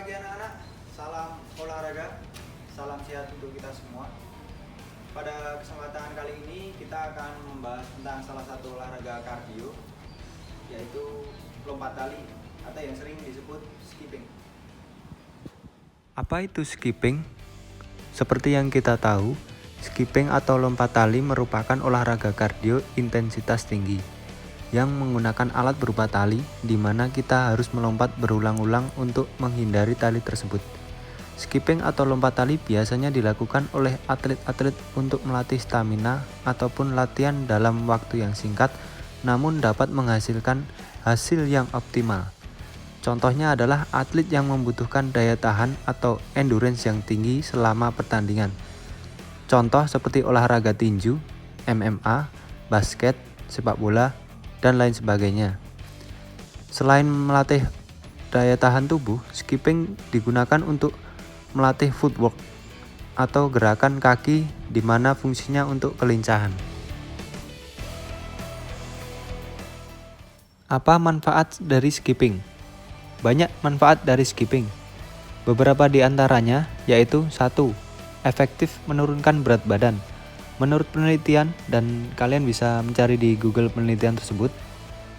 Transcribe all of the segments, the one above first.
pagi anak-anak, salam olahraga, salam sehat untuk kita semua. Pada kesempatan kali ini kita akan membahas tentang salah satu olahraga kardio, yaitu lompat tali atau yang sering disebut skipping. Apa itu skipping? Seperti yang kita tahu, skipping atau lompat tali merupakan olahraga kardio intensitas tinggi yang menggunakan alat berupa tali di mana kita harus melompat berulang-ulang untuk menghindari tali tersebut. Skipping atau lompat tali biasanya dilakukan oleh atlet-atlet untuk melatih stamina ataupun latihan dalam waktu yang singkat namun dapat menghasilkan hasil yang optimal. Contohnya adalah atlet yang membutuhkan daya tahan atau endurance yang tinggi selama pertandingan. Contoh seperti olahraga tinju, MMA, basket, sepak bola, dan lain sebagainya. Selain melatih daya tahan tubuh, skipping digunakan untuk melatih footwork atau gerakan kaki di mana fungsinya untuk kelincahan. Apa manfaat dari skipping? Banyak manfaat dari skipping. Beberapa di antaranya yaitu 1. Efektif menurunkan berat badan. Menurut penelitian, dan kalian bisa mencari di Google penelitian tersebut,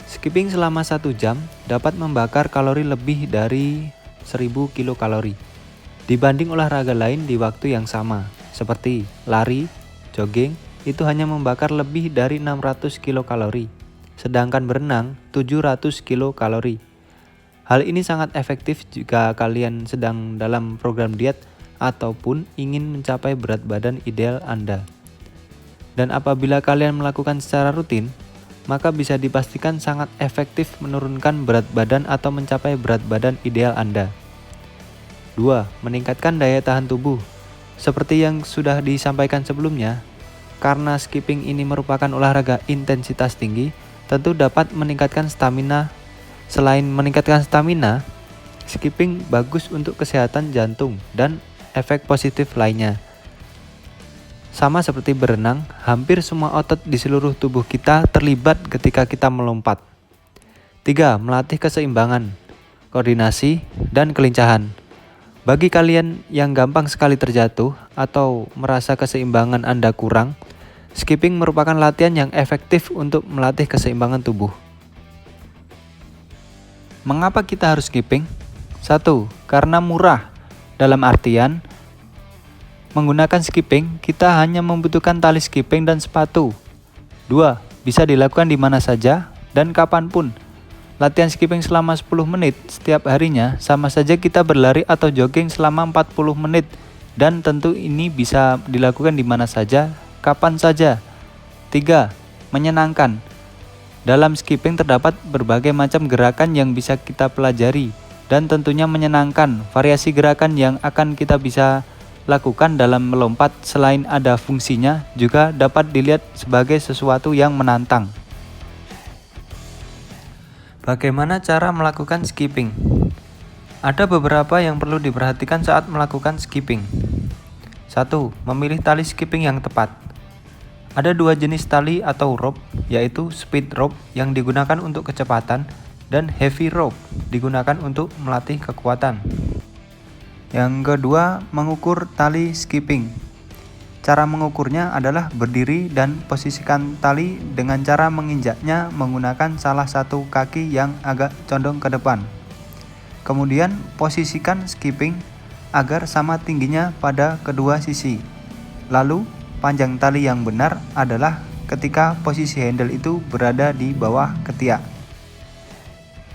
skipping selama 1 jam dapat membakar kalori lebih dari 1000 kilokalori dibanding olahraga lain di waktu yang sama, seperti lari, jogging, itu hanya membakar lebih dari 600 kilokalori, sedangkan berenang 700 kilokalori. Hal ini sangat efektif jika kalian sedang dalam program diet ataupun ingin mencapai berat badan ideal Anda. Dan apabila kalian melakukan secara rutin, maka bisa dipastikan sangat efektif menurunkan berat badan atau mencapai berat badan ideal Anda. 2. Meningkatkan daya tahan tubuh. Seperti yang sudah disampaikan sebelumnya, karena skipping ini merupakan olahraga intensitas tinggi, tentu dapat meningkatkan stamina. Selain meningkatkan stamina, skipping bagus untuk kesehatan jantung dan efek positif lainnya. Sama seperti berenang, hampir semua otot di seluruh tubuh kita terlibat ketika kita melompat. 3. Melatih keseimbangan, koordinasi, dan kelincahan. Bagi kalian yang gampang sekali terjatuh atau merasa keseimbangan Anda kurang, skipping merupakan latihan yang efektif untuk melatih keseimbangan tubuh. Mengapa kita harus skipping? 1. Karena murah. Dalam artian, menggunakan skipping, kita hanya membutuhkan tali skipping dan sepatu. 2. Bisa dilakukan di mana saja dan kapanpun. Latihan skipping selama 10 menit setiap harinya sama saja kita berlari atau jogging selama 40 menit. Dan tentu ini bisa dilakukan di mana saja, kapan saja. 3. Menyenangkan. Dalam skipping terdapat berbagai macam gerakan yang bisa kita pelajari dan tentunya menyenangkan. Variasi gerakan yang akan kita bisa lakukan dalam melompat selain ada fungsinya juga dapat dilihat sebagai sesuatu yang menantang. Bagaimana cara melakukan skipping? Ada beberapa yang perlu diperhatikan saat melakukan skipping. 1. Memilih tali skipping yang tepat. Ada 2 jenis tali atau rope, yaitu speed rope yang digunakan untuk kecepatan dan heavy rope digunakan untuk melatih kekuatan. Yang kedua, mengukur tali skipping. Cara mengukurnya adalah berdiri dan posisikan tali dengan cara menginjaknya menggunakan salah satu kaki yang agak condong ke depan. Kemudian, posisikan skipping agar sama tingginya pada kedua sisi. Lalu, panjang tali yang benar adalah ketika posisi handle itu berada di bawah ketiak.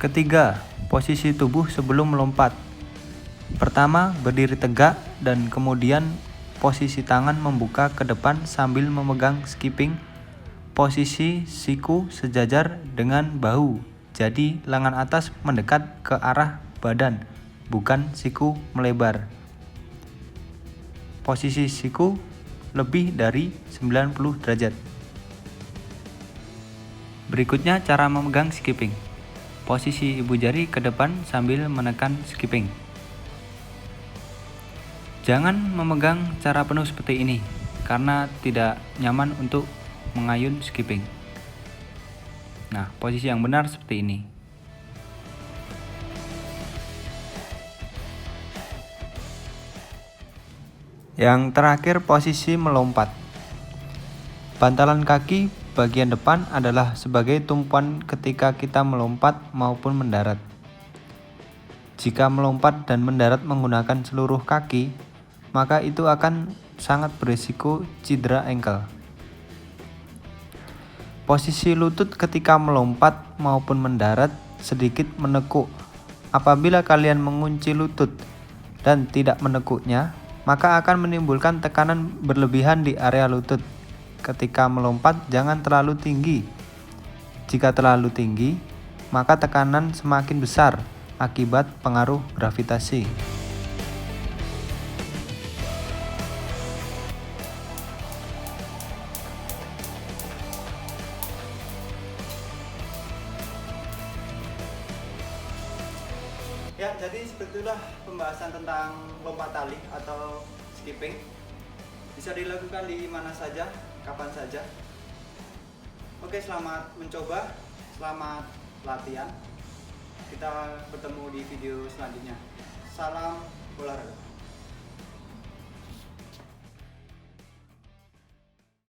Ketiga, posisi tubuh sebelum melompat. Pertama, berdiri tegak dan kemudian posisi tangan membuka ke depan sambil memegang skipping. Posisi siku sejajar dengan bahu. Jadi lengan atas mendekat ke arah badan, bukan siku melebar. Posisi siku lebih dari 90 derajat. Berikutnya cara memegang skipping. Posisi ibu jari ke depan sambil menekan skipping. Jangan memegang cara penuh seperti ini, karena tidak nyaman untuk mengayun skipping. Nah, posisi yang benar seperti ini. Yang terakhir, posisi melompat. Bantalan kaki bagian depan adalah sebagai tumpuan ketika kita melompat maupun mendarat. Jika melompat dan mendarat menggunakan seluruh kaki, maka itu akan sangat berisiko cedera ankle. Posisi lutut ketika melompat maupun mendarat sedikit menekuk. Apabila kalian mengunci lutut dan tidak menekuknya, maka akan menimbulkan tekanan berlebihan di area lutut. Ketika melompat, jangan terlalu tinggi. Jika terlalu tinggi, maka tekanan semakin besar akibat pengaruh gravitasi. Ya, jadi seperti itulah pembahasan tentang lompat tali atau skipping. Bisa dilakukan di mana saja, kapan saja. Oke, selamat mencoba, selamat latihan. Kita bertemu di video selanjutnya. Salam olahraga.